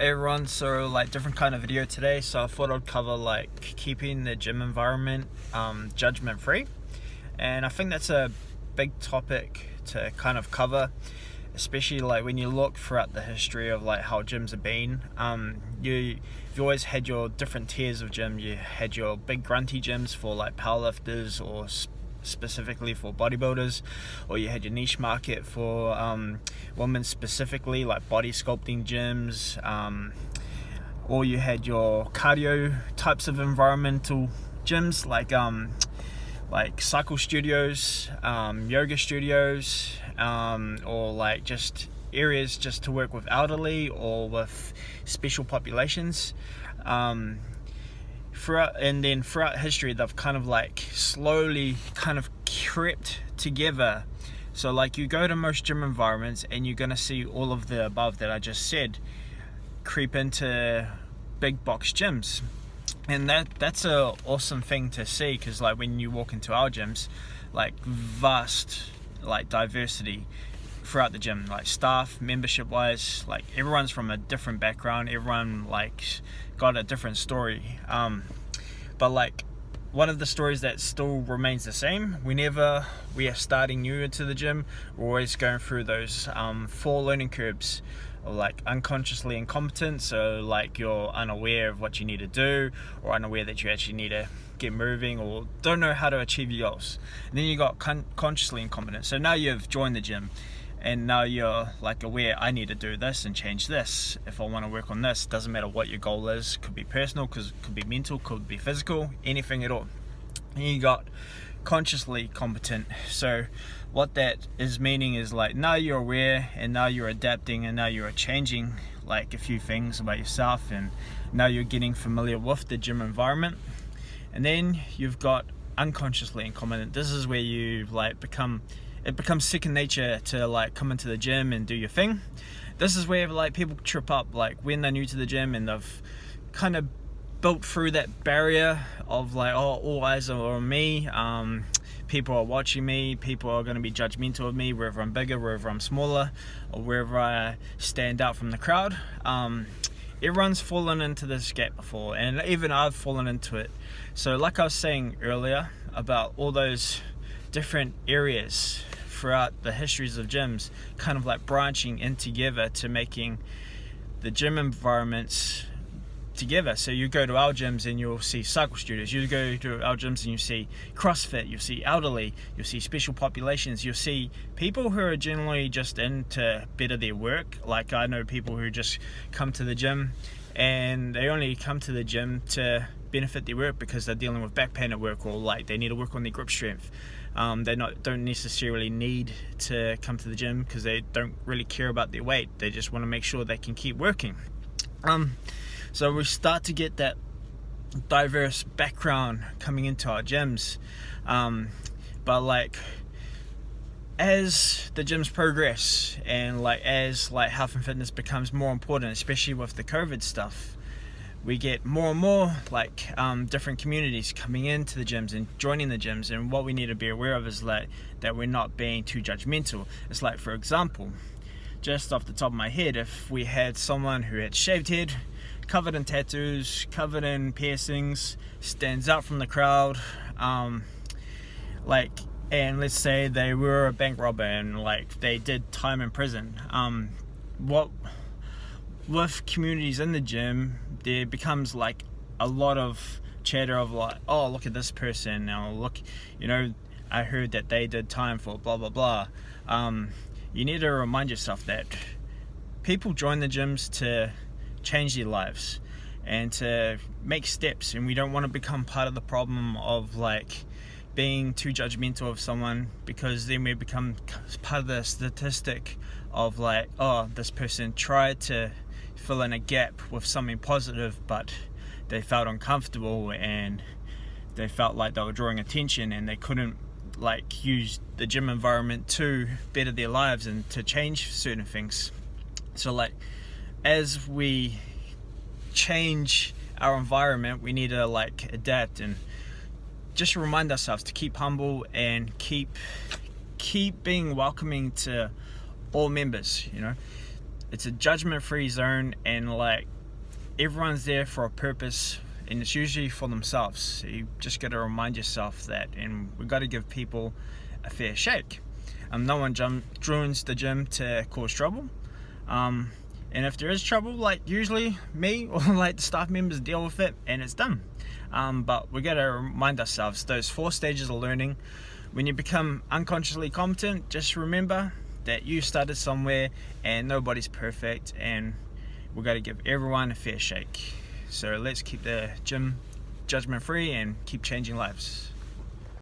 Hey everyone, so like different kind of video today, so I thought I'd cover like keeping the gym environment judgment free, and I think that's a big topic to kind of cover, especially like when you look throughout the history of like how gyms have been. You've always had your different tiers of gym. You had your big grunty gyms for like powerlifters or specifically for bodybuilders, or you had your niche market for women specifically like body sculpting gyms, or you had your cardio types of environmental gyms like cycle studios, yoga studios, or like just areas just to work with elderly or with special populations. Throughout history, they've kind of like slowly kind of crept together. So like you go to most gym environments and you're gonna see all of the above that I just said creep into big box gyms, and that's a awesome thing to see, because like when you walk into our gyms, like vast like diversity throughout the gym, like staff, membership wise, like everyone's from a different background, everyone like got a different story, but like one of the stories that still remains the same whenever we are starting new into the gym, we're always going through those 4 learning curves of like unconsciously incompetent, so like you're unaware of what you need to do, or unaware that you actually need to get moving, or don't know how to achieve your goals. And then you got consciously incompetent, so now you've joined the gym and now you're like aware, I need to do this and change this if I want to work on this. Doesn't matter what your goal is, could be personal, could be mental, could be physical, anything at all. And you got consciously competent, so what that is meaning is like now you're aware, and now you're adapting, and now you're changing like a few things about yourself, and now you're getting familiar with the gym environment. And then you've got unconsciously incompetent. This is where you like it becomes second nature to like come into the gym and do your thing. This is where like people trip up like when they're new to the gym and they've kind of built through that barrier of like, oh, all eyes are on me, people are watching me, people are going to be judgmental of me wherever I'm bigger, wherever I'm smaller, or wherever I stand out from the crowd. Everyone's fallen into this gap before, and even I've fallen into it. So like I was saying earlier about all those different areas throughout the histories of gyms kind of like branching in together to making the gym environments together. So you go to our gyms and you'll see cycle studios, you go to our gyms and you see CrossFit, you'll see elderly, you'll see special populations, you'll see people who are generally just in to better their work. Like I know people who just come to the gym and they only come to the gym to benefit their work because they're dealing with back pain at work, or like they need to work on their grip strength. They don't necessarily need to come to the gym because they don't really care about their weight. They just want to make sure they can keep working. So we start to get that diverse background coming into our gyms, but like as the gyms progress and like as like health and fitness becomes more important, especially with the COVID stuff, we get more and more like different communities coming into the gyms and joining the gyms, and what we need to be aware of is like that we're not being too judgmental. It's like, for example, just off the top of my head, if we had someone who had shaved head, covered in tattoos, covered in piercings, stands out from the crowd, like, and let's say they were a bank robber and like they did time in prison, what with communities in the gym, there becomes like a lot of chatter of like, oh, look at this person now, look, you know, I heard that they did time for blah blah blah. You need to remind yourself that people join the gyms to change their lives and to make steps, and we don't want to become part of the problem of like being too judgmental of someone, because then we become part of the statistic of like, oh, this person tried to fill in a gap with something positive, but they felt uncomfortable and they felt like they were drawing attention, and they couldn't like use the gym environment to better their lives and to change certain things. So like as we change our environment, we need to like adapt and just remind ourselves to keep humble and keep being welcoming to all members. You know, it's a judgment-free zone, and like everyone's there for a purpose, and it's usually for themselves. So you just got to remind yourself that, and we got to give people a fair shake. No one joins the gym to cause trouble, and if there is trouble, like usually me or like the staff members deal with it and it's done. But we got to remind ourselves those 4 stages of learning. When you become unconsciously competent, just remember that you started somewhere and nobody's perfect, and we got to give everyone a fair shake. So let's keep the gym judgment free and keep changing lives.